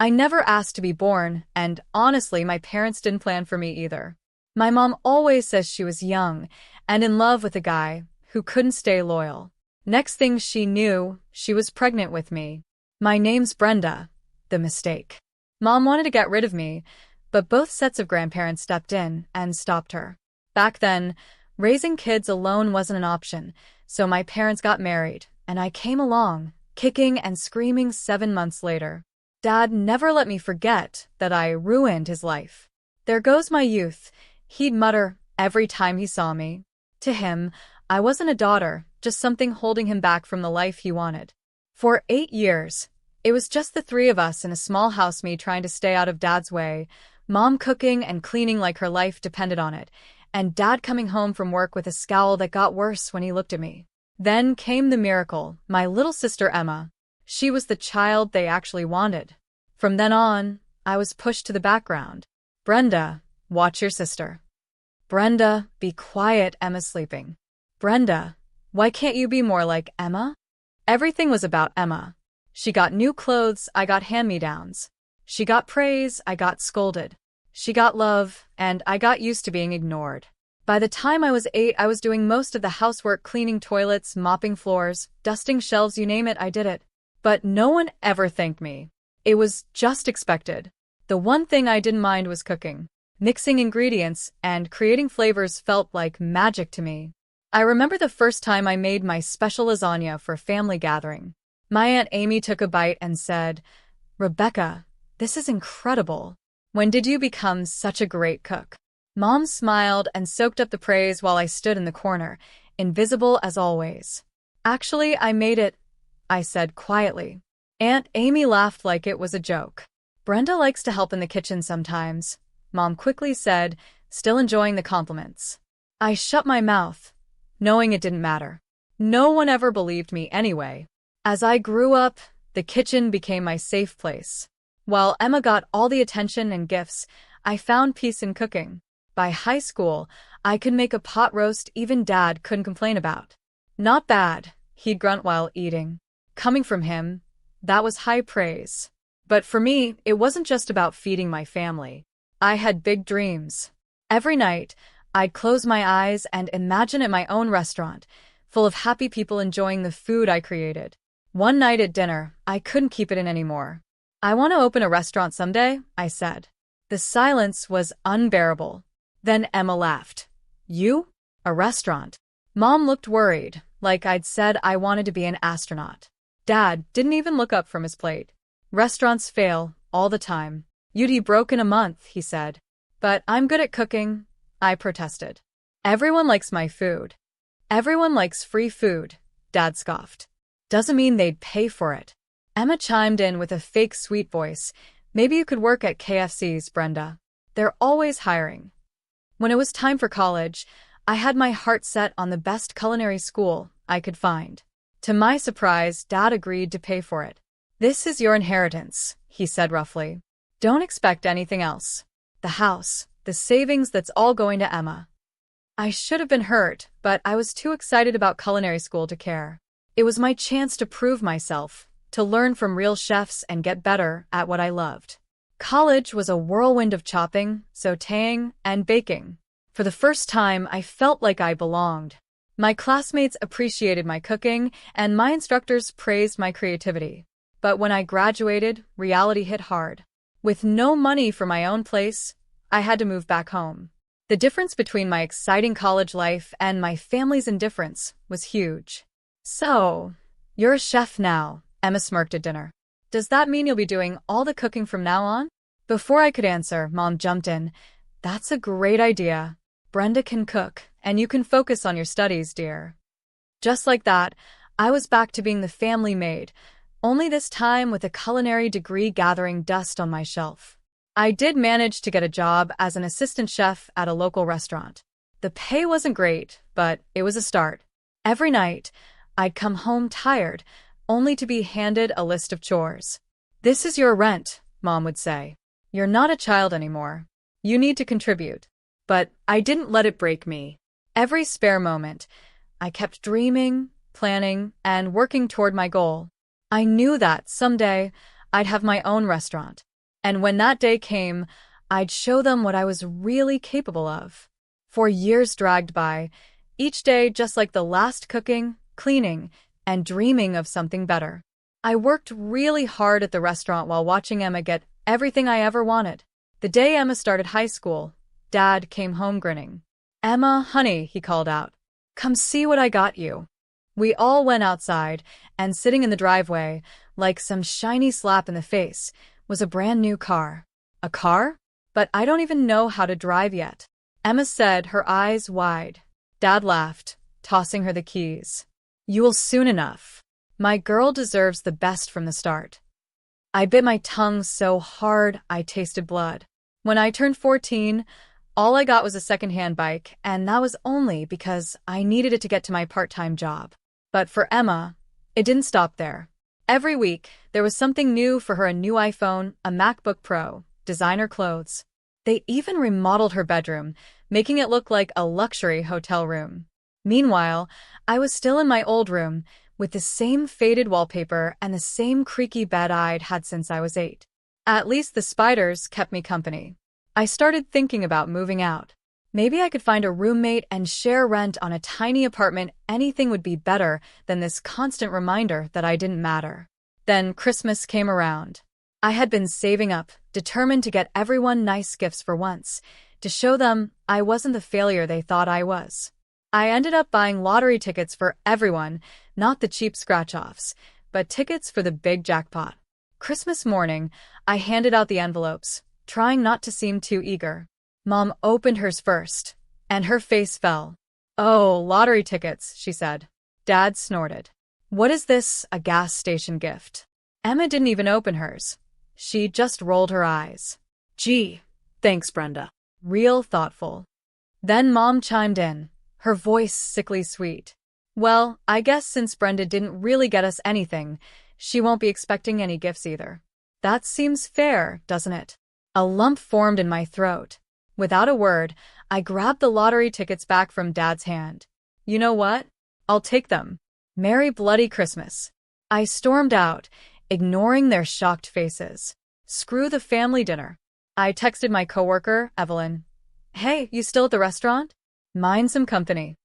I never asked to be born, and honestly, my parents didn't plan for me either. My mom always says she was young and in love with a guy who couldn't stay loyal. Next thing she knew, she was pregnant with me. My name's Brenda. The mistake. Mom wanted to get rid of me, but both sets of grandparents stepped in and stopped her. Back then, raising kids alone wasn't an option, so my parents got married, and I came along, kicking and screaming 7 months later. Dad never let me forget that I ruined his life. "There goes my youth," he'd mutter every time he saw me. To him, I wasn't a daughter, just something holding him back from the life he wanted. For 8 years, it was just the three of us in a small house, me trying to stay out of Dad's way, Mom cooking and cleaning like her life depended on it, and Dad coming home from work with a scowl that got worse when he looked at me. Then came the miracle, my little sister Emma. She was the child they actually wanted. From then on, I was pushed to the background. "Brenda, watch your sister." "Brenda, be quiet, Emma's sleeping." "Brenda, why can't you be more like Emma?" Everything was about Emma. She got new clothes, I got hand-me-downs. She got praise, I got scolded. She got love, and I got used to being ignored. By the time I was 8, I was doing most of the housework, cleaning toilets, mopping floors, dusting shelves, you name it, I did it. But no one ever thanked me. It was just expected. The one thing I didn't mind was cooking. Mixing ingredients and creating flavors felt like magic to me. I remember the first time I made my special lasagna for a family gathering. My Aunt Amy took a bite and said, "Rebecca, this is incredible. When did you become such a great cook?" Mom smiled and soaked up the praise while I stood in the corner, invisible as always. "Actually, I made it," I said quietly. Aunt Amy laughed like it was a joke. "Brenda likes to help in the kitchen sometimes," Mom quickly said, still enjoying the compliments. I shut my mouth, knowing it didn't matter. No one ever believed me anyway. As I grew up, the kitchen became my safe place. While Emma got all the attention and gifts, I found peace in cooking. By high school, I could make a pot roast even Dad couldn't complain about. "Not bad," he'd grunt while eating. Coming from him, that was high praise. But for me, it wasn't just about feeding my family. I had big dreams. Every night, I'd close my eyes and imagine it my own restaurant, full of happy people enjoying the food I created. One night at dinner, I couldn't keep it in anymore. "I want to open a restaurant someday," I said. The silence was unbearable. Then Emma laughed. "You? A restaurant?" Mom looked worried, like I'd said I wanted to be an astronaut. Dad didn't even look up from his plate. "Restaurants fail, all the time. You'd be broke in a month," he said. "But I'm good at cooking," I protested. "Everyone likes my food." "Everyone likes free food," Dad scoffed. "Doesn't mean they'd pay for it." Emma chimed in with a fake sweet voice. "Maybe you could work at KFC's, Brenda. They're always hiring." When it was time for college, I had my heart set on the best culinary school I could find. To my surprise, Dad agreed to pay for it. "This is your inheritance," he said roughly. "Don't expect anything else. The house, the savings, that's all going to Emma." I should have been hurt, but I was too excited about culinary school to care. It was my chance to prove myself, to learn from real chefs and get better at what I loved. College was a whirlwind of chopping, sautéing, and baking. For the first time, I felt like I belonged. My classmates appreciated my cooking, and my instructors praised my creativity. But when I graduated, reality hit hard. With no money for my own place, I had to move back home. The difference between my exciting college life and my family's indifference was huge. "So, you're a chef now," Emma smirked at dinner. "Does that mean you'll be doing all the cooking from now on?" Before I could answer, Mom jumped in. "That's a great idea. Brenda can cook, and you can focus on your studies, dear." Just like that, I was back to being the family maid, only this time with a culinary degree gathering dust on my shelf. I did manage to get a job as an assistant chef at a local restaurant. The pay wasn't great, but it was a start. Every night, I'd come home tired, only to be handed a list of chores. "This is your rent," Mom would say. "You're not a child anymore. You need to contribute." But I didn't let it break me. Every spare moment, I kept dreaming, planning, and working toward my goal. I knew that someday I'd have my own restaurant. And when that day came, I'd show them what I was really capable of. 4 years dragged by, each day just like the last, cooking, cleaning, and dreaming of something better. I worked really hard at the restaurant while watching Emma get everything I ever wanted. The day Emma started high school, Dad came home grinning. "Emma, honey," he called out. "Come see what I got you." We all went outside, and sitting in the driveway, like some shiny slap in the face, was a brand new car. A car? But I don't even know how to drive yet. Emma said, her eyes wide. Dad laughed, tossing her the keys. "You will soon enough. My girl deserves the best from the start." I bit my tongue so hard I tasted blood. When I turned 14, all I got was a secondhand bike, and that was only because I needed it to get to my part-time job. But for Emma, it didn't stop there. Every week, there was something new for her: a new iPhone, a MacBook Pro, designer clothes. They even remodeled her bedroom, making it look like a luxury hotel room. Meanwhile, I was still in my old room, with the same faded wallpaper and the same creaky bed I'd had since I was 8. At least the spiders kept me company. I started thinking about moving out. Maybe I could find a roommate and share rent on a tiny apartment. Anything would be better than this constant reminder that I didn't matter. Then Christmas came around. I had been saving up, determined to get everyone nice gifts for once, to show them I wasn't the failure they thought I was. I ended up buying lottery tickets for everyone, not the cheap scratch-offs, but tickets for the big jackpot. Christmas morning, I handed out the envelopes, trying not to seem too eager. Mom opened hers first, and her face fell. "Oh, lottery tickets," she said. Dad snorted. "What is this, a gas station gift?" Emma didn't even open hers. She just rolled her eyes. "Gee, thanks, Brenda." Real thoughtful. Then Mom chimed in, her voice sickly sweet. "Well, I guess since Brenda didn't really get us anything, she won't be expecting any gifts either." That seems fair, doesn't it? A lump formed in my throat. Without a word, I grabbed the lottery tickets back from Dad's hand. "You know what? I'll take them. Merry bloody Christmas." I stormed out, ignoring their shocked faces. Screw the family dinner. I texted my coworker, Evelyn. "Hey, you still at the restaurant? Mind some company."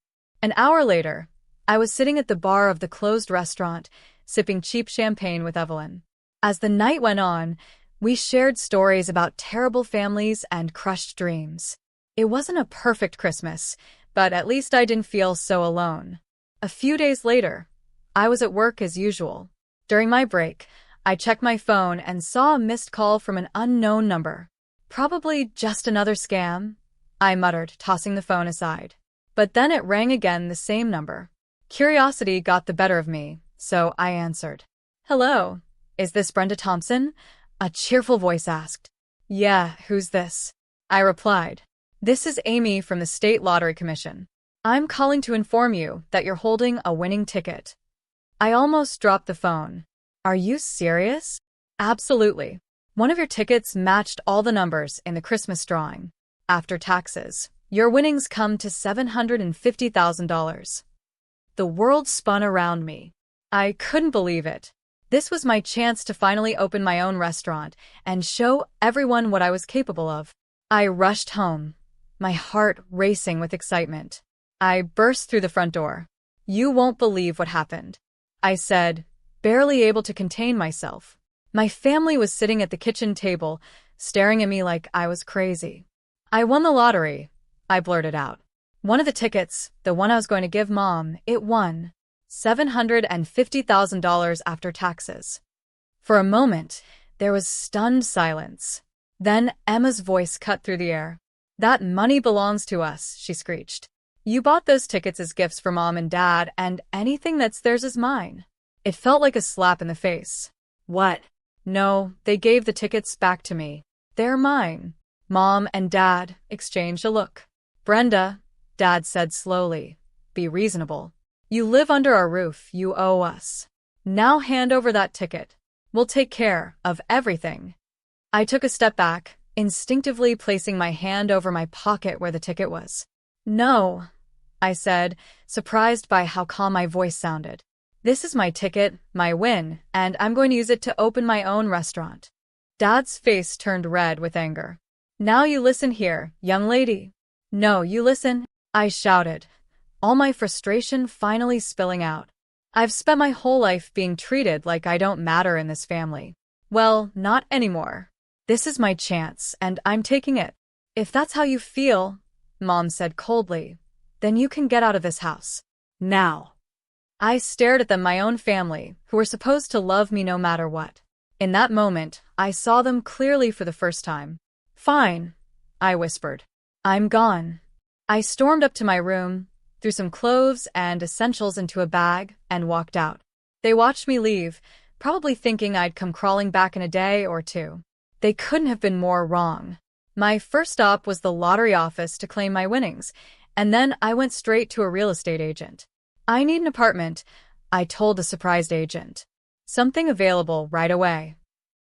An hour later, I was sitting at the bar of the closed restaurant, sipping cheap champagne with Evelyn. As the night went on, we shared stories about terrible families and crushed dreams. It wasn't a perfect Christmas, but at least I didn't feel so alone. A few days later, I was at work as usual. During my break, I checked my phone and saw a missed call from an unknown number. "Probably just another scam," I muttered, tossing the phone aside. But then it rang again, the same number. Curiosity got the better of me, so I answered. "Hello, is this Brenda Thompson?" A cheerful voice asked. "Yeah, who's this?" I replied. "This is Amy from the State Lottery Commission. I'm calling to inform you that you're holding a winning ticket." I almost dropped the phone. "Are you serious?" "Absolutely. One of your tickets matched all the numbers in the Christmas drawing. After taxes, your winnings come to $750,000. The world spun around me. I couldn't believe it. This was my chance to finally open my own restaurant and show everyone what I was capable of. I rushed home, my heart racing with excitement. I burst through the front door. "You won't believe what happened," I said, barely able to contain myself. My family was sitting at the kitchen table, staring at me like I was crazy. "I won the lottery," I blurted out. "One of the tickets, the one I was going to give Mom, it won $750,000 after taxes." For a moment, there was stunned silence. Then Emma's voice cut through the air. "That money belongs to us," she screeched. "You bought those tickets as gifts for Mom and Dad, and anything that's theirs is mine." It felt like a slap in the face. "What?" "No, they gave the tickets back to me. They're mine." Mom and Dad exchanged a look. "Brenda," Dad said slowly, "be reasonable. You live under our roof, you owe us. Now hand over that ticket. We'll take care of everything." I took a step back, instinctively placing my hand over my pocket where the ticket was. "No," I said, surprised by how calm my voice sounded. This is my ticket, my win, and I'm going to use it to open my own restaurant. Dad's face turned red with anger. Now you listen here, young lady. No, you listen, I shouted, all my frustration finally spilling out. I've spent my whole life being treated like I don't matter in this family. Well, not anymore. This is my chance, and I'm taking it. If that's how you feel, Mom said coldly, then you can get out of this house. Now. I stared at them, my own family, who were supposed to love me no matter what. In that moment, I saw them clearly for the first time. Fine, I whispered. I'm gone. I stormed up to my room, threw some clothes and essentials into a bag, and walked out. They watched me leave, probably thinking I'd come crawling back in a day or two. They couldn't have been more wrong. My first stop was the lottery office to claim my winnings, and then I went straight to a real estate agent. I need an apartment, I told the surprised agent. Something available right away.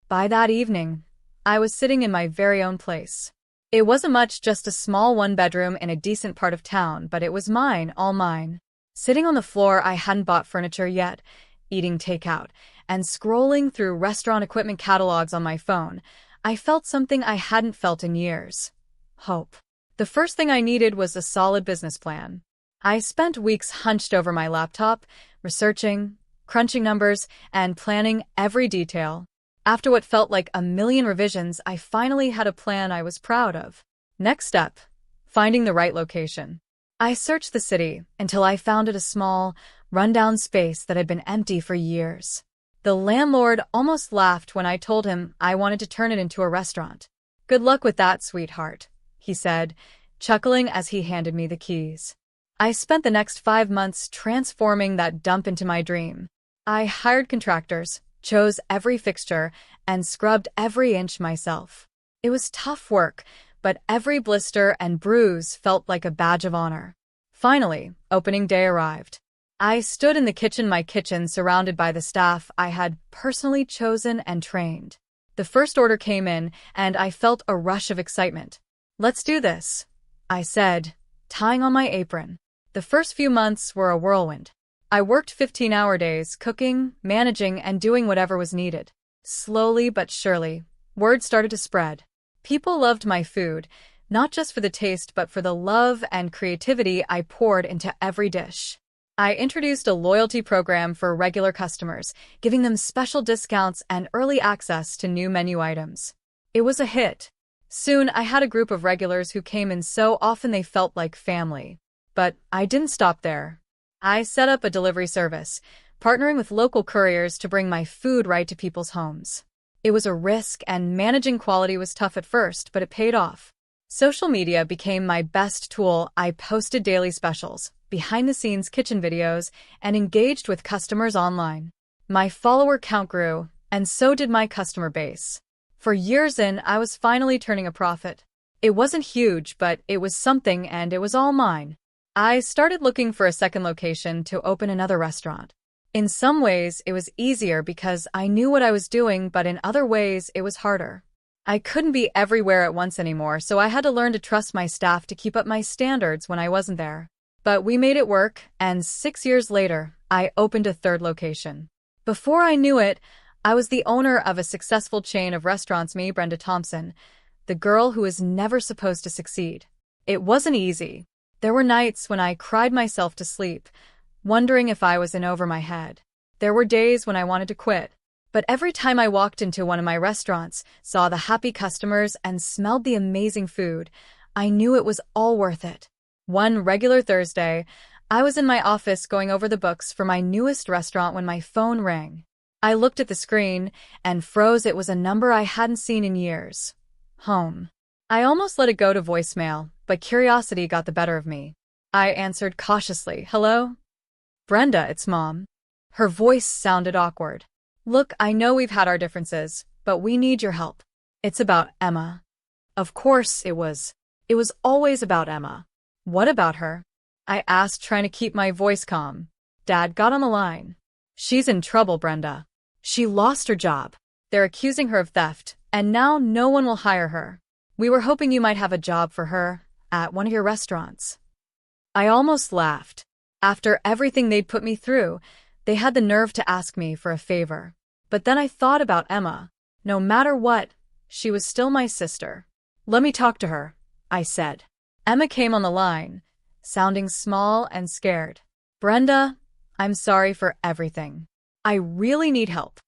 By that evening, I was sitting in my very own place. It wasn't much, just a small one-bedroom in a decent part of town, but it was mine, all mine. Sitting on the floor, I hadn't bought furniture yet, eating takeout, and scrolling through restaurant equipment catalogs on my phone, I felt something I hadn't felt in years. Hope. The first thing I needed was a solid business plan. I spent weeks hunched over my laptop, researching, crunching numbers, and planning every detail. After what felt like a million revisions, I finally had a plan I was proud of. Next step, finding the right location. I searched the city until I found it a small, rundown space that had been empty for years. The landlord almost laughed when I told him I wanted to turn it into a restaurant. Good luck with that, sweetheart, he said, chuckling as he handed me the keys. I spent the next 5 months transforming that dump into my dream. I hired contractors, chose every fixture, and scrubbed every inch myself. It was tough work, but every blister and bruise felt like a badge of honor. Finally, opening day arrived. I stood in the kitchen, my kitchen, surrounded by the staff I had personally chosen and trained. The first order came in, and I felt a rush of excitement. Let's do this, I said, tying on my apron. The first few months were a whirlwind. I worked 15-hour days, cooking, managing, and doing whatever was needed. Slowly but surely, word started to spread. People loved my food, not just for the taste but for the love and creativity I poured into every dish. I introduced a loyalty program for regular customers, giving them special discounts and early access to new menu items. It was a hit. Soon, I had a group of regulars who came in so often they felt like family. But I didn't stop there. I set up a delivery service, partnering with local couriers to bring my food right to people's homes. It was a risk, and managing quality was tough at first, but it paid off. Social media became my best tool. I posted daily specials, behind-the-scenes kitchen videos, and engaged with customers online. My follower count grew, and so did my customer base. For years in, I was finally turning a profit. It wasn't huge, but it was something, and it was all mine. I started looking for a second location to open another restaurant. In some ways, it was easier because I knew what I was doing, but in other ways, it was harder. I couldn't be everywhere at once anymore, so I had to learn to trust my staff to keep up my standards when I wasn't there. But we made it work, and 6 years later, I opened a third location. Before I knew it, I was the owner of a successful chain of restaurants, me, Brenda Thompson, the girl who was never supposed to succeed. It wasn't easy. There were nights when I cried myself to sleep, wondering if I was in over my head. There were days when I wanted to quit. But every time I walked into one of my restaurants, saw the happy customers, and smelled the amazing food, I knew it was all worth it. One regular Thursday, I was in my office going over the books for my newest restaurant when my phone rang. I looked at the screen and froze. It was a number I hadn't seen in years. Home. I almost let it go to voicemail, but curiosity got the better of me. I answered cautiously. Hello? Brenda, it's Mom. Her voice sounded awkward. Look, I know we've had our differences, but we need your help. It's about Emma. Of course it was. It was always about Emma. What about her? I asked, trying to keep my voice calm. Dad got on the line. She's in trouble, Brenda. She lost her job. They're accusing her of theft, and now no one will hire her. We were hoping you might have a job for her at one of your restaurants. I almost laughed. After everything they'd put me through, They had the nerve to ask me for a favor. But then I thought about Emma. No matter what, she was still my sister. "Let me talk to her," I said. Emma came on the line, sounding small and scared. "Brenda, I'm sorry for everything. I really need help."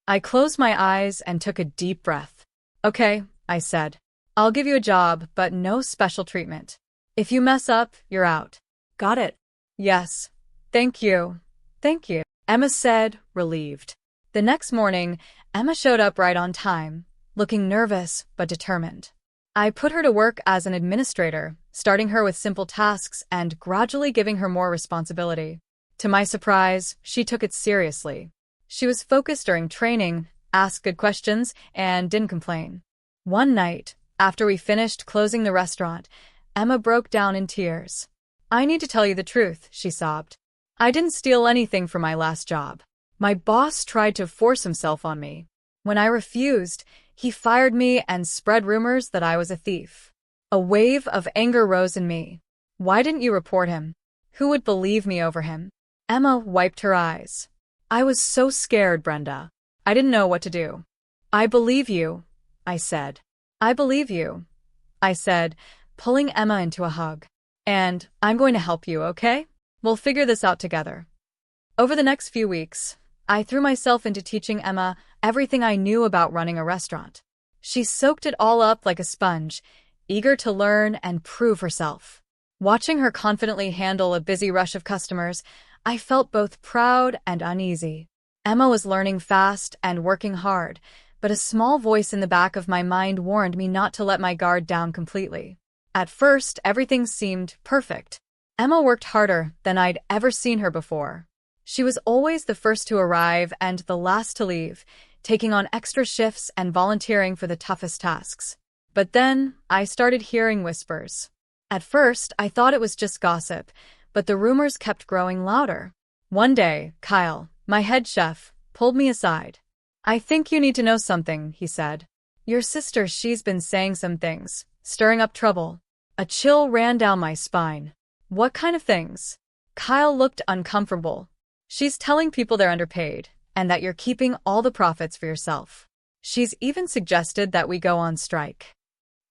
I closed my eyes and took a deep breath. "Okay," I said. "I'll give you a job, but no special treatment. If you mess up, you're out." "Got it." "Yes. Thank you. Thank you," Emma said, relieved. The next morning, Emma showed up right on time, looking nervous but determined. I put her to work as an administrator, starting her with simple tasks and gradually giving her more responsibility. To my surprise, she took it seriously. She was focused during training, asked good questions, and didn't complain. One night, after we finished closing the restaurant, Emma broke down in tears. "I need to tell you the truth," she sobbed. "I didn't steal anything from my last job. My boss tried to force himself on me. When I refused, he fired me and spread rumors that I was a thief." A wave of anger rose in me. "Why didn't you report him? Who would believe me over him?" Emma wiped her eyes. "I was so scared, Brenda. I didn't know what to do." "I believe you," I said. "I believe you," I said, pulling Emma into a hug. "And I'm going to help you, okay? We'll figure this out together." Over the next few weeks, I threw myself into teaching Emma everything I knew about running a restaurant. She soaked it all up like a sponge, eager to learn and prove herself. Watching her confidently handle a busy rush of customers, I felt both proud and uneasy. Emma was learning fast and working hard, but a small voice in the back of my mind warned me not to let my guard down completely. At first, everything seemed perfect. Emma worked harder than I'd ever seen her before. She was always the first to arrive and the last to leave, taking on extra shifts and volunteering for the toughest tasks. But then, I started hearing whispers. At first, I thought it was just gossip, but the rumors kept growing louder. One day, Kyle, my head chef, pulled me aside. "I think you need to know something," he said. "Your sister, she's been saying some things, stirring up trouble." A chill ran down my spine. "What kind of things?" Kyle looked uncomfortable. "She's telling people they're underpaid, and that you're keeping all the profits for yourself. She's even suggested that we go on strike."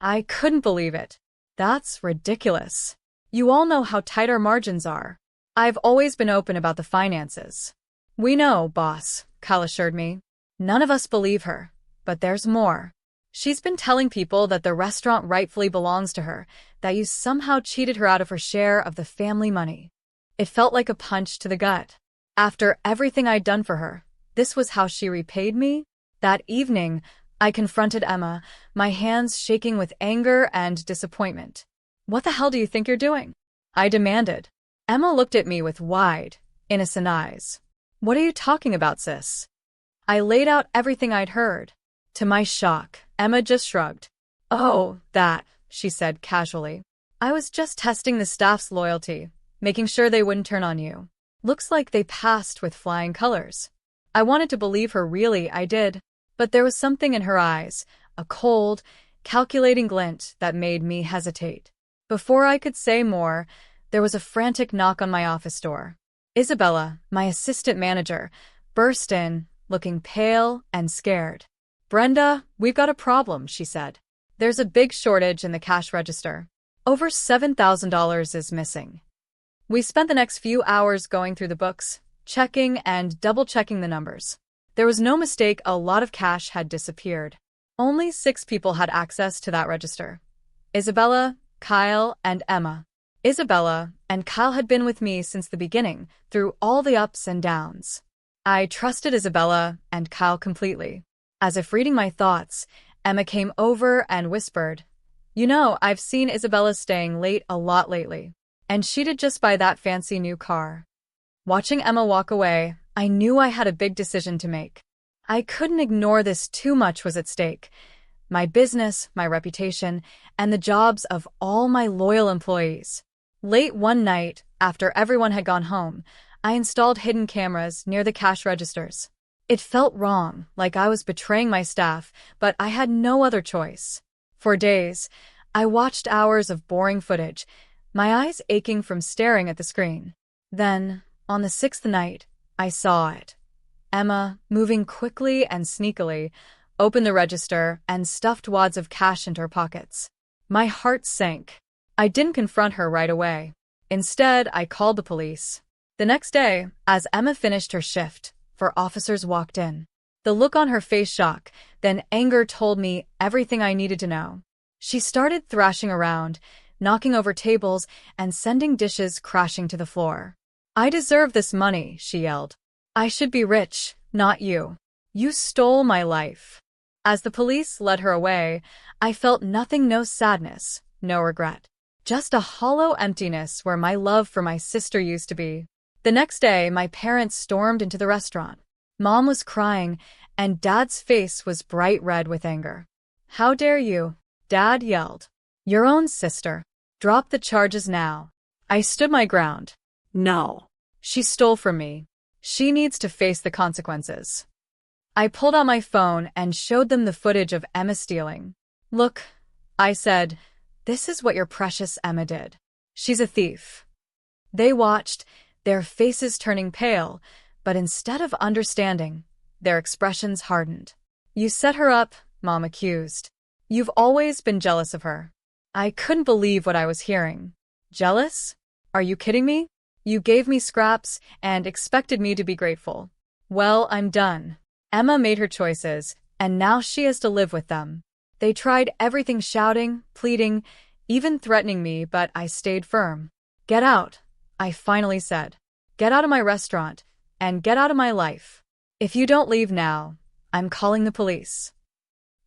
I couldn't believe it. "That's ridiculous. You all know how tight our margins are." "I've always been open about the finances." "We know, boss," Kyle assured me. "None of us believe her, but there's more. She's been telling people that the restaurant rightfully belongs to her, that you somehow cheated her out of her share of the family money." It felt like a punch to the gut. After everything I'd done for her, this was how she repaid me? That evening, I confronted Emma, my hands shaking with anger and disappointment. "What the hell do you think you're doing?" I demanded. Emma looked at me with wide, innocent eyes. "What are you talking about, sis?" I laid out everything I'd heard. To my shock, Emma just shrugged. "Oh, that," she said casually. "I was just testing the staff's loyalty, making sure they wouldn't turn on you. Looks like they passed with flying colors." I wanted to believe her, really, I did. But there was something in her eyes, a cold, calculating glint that made me hesitate. Before I could say more, there was a frantic knock on my office door. Isabella, my assistant manager, burst in, looking pale and scared. "Brenda, we've got a problem," she said. "There's a big shortage in the cash register. Over $7,000 is missing." We spent the next few hours going through the books, checking and double-checking the numbers. There was no mistake, a lot of cash had disappeared. Only 6 people had access to that register: Isabella, Kyle, and Emma. Isabella and Kyle had been with me since the beginning, through all the ups and downs. I trusted Isabella and Kyle completely. As if reading my thoughts, Emma came over and whispered, "You know, I've seen Isabella staying late a lot lately. And she did just buy that fancy new car." Watching Emma walk away, I knew I had a big decision to make. I couldn't ignore this, too much was at stake. My business, my reputation, and the jobs of all my loyal employees. Late one night, after everyone had gone home, I installed hidden cameras near the cash registers. It felt wrong, like I was betraying my staff, but I had no other choice. For days, I watched hours of boring footage, my eyes aching from staring at the screen. Then, on the 6th night, I saw it. Emma, moving quickly and sneakily, opened the register and stuffed wads of cash into her pockets. My heart sank. I didn't confront her right away. Instead, I called the police. The next day, as Emma finished her shift, 4 officers walked in. The look on her face shock, then anger told me everything I needed to know. She started thrashing around, knocking over tables and sending dishes crashing to the floor. "I deserve this money," she yelled. "I should be rich, not you. You stole my life." As the police led her away, I felt nothing, no sadness, no regret. Just a hollow emptiness where my love for my sister used to be. The next day, my parents stormed into the restaurant. Mom was crying, and Dad's face was bright red with anger. "How dare you?" Dad yelled. "Your own sister. Drop the charges now." I stood my ground. "No. She stole from me. She needs to face the consequences." I pulled out my phone and showed them the footage of Emma stealing. "Look," I said, "this is what your precious Emma did. She's a thief." They watched, their faces turning pale, but instead of understanding, their expressions hardened. "You set her up," Mom accused. "You've always been jealous of her." I couldn't believe what I was hearing. "Jealous? Are you kidding me? You gave me scraps and expected me to be grateful. Well, I'm done." Emma made her choices, and now she has to live with them. They tried everything, shouting, pleading, even threatening me, but I stayed firm. "Get out," I finally said. "Get out of my restaurant, and get out of my life. If you don't leave now, I'm calling the police."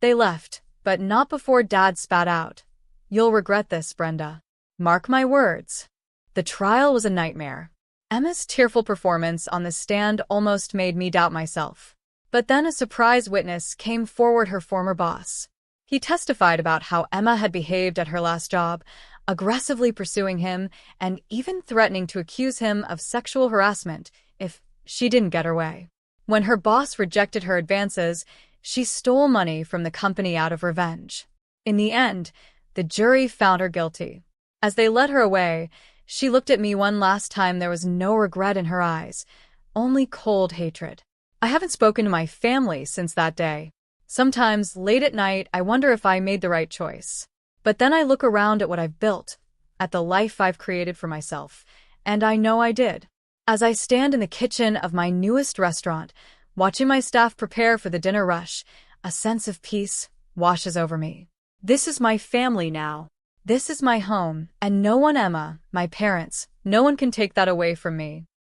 They left, but not before Dad spat out. "You'll regret this, Brenda. Mark my words." The trial was a nightmare. Emma's tearful performance on the stand almost made me doubt myself. But then a surprise witness came forward, her former boss. He testified about how Emma had behaved at her last job, aggressively pursuing him and even threatening to accuse him of sexual harassment if she didn't get her way. When her boss rejected her advances, she stole money from the company out of revenge. In the end, the jury found her guilty. As they led her away, she looked at me one last time. There was no regret in her eyes, only cold hatred. I haven't spoken to my family since that day. Sometimes, late at night, I wonder if I made the right choice. But then I look around at what I've built, at the life I've created for myself, and I know I did. As I stand in the kitchen of my newest restaurant, watching my staff prepare for the dinner rush, a sense of peace washes over me. This is my family now. This is my home, and no one, Emma, my parents, no one can take that away from me.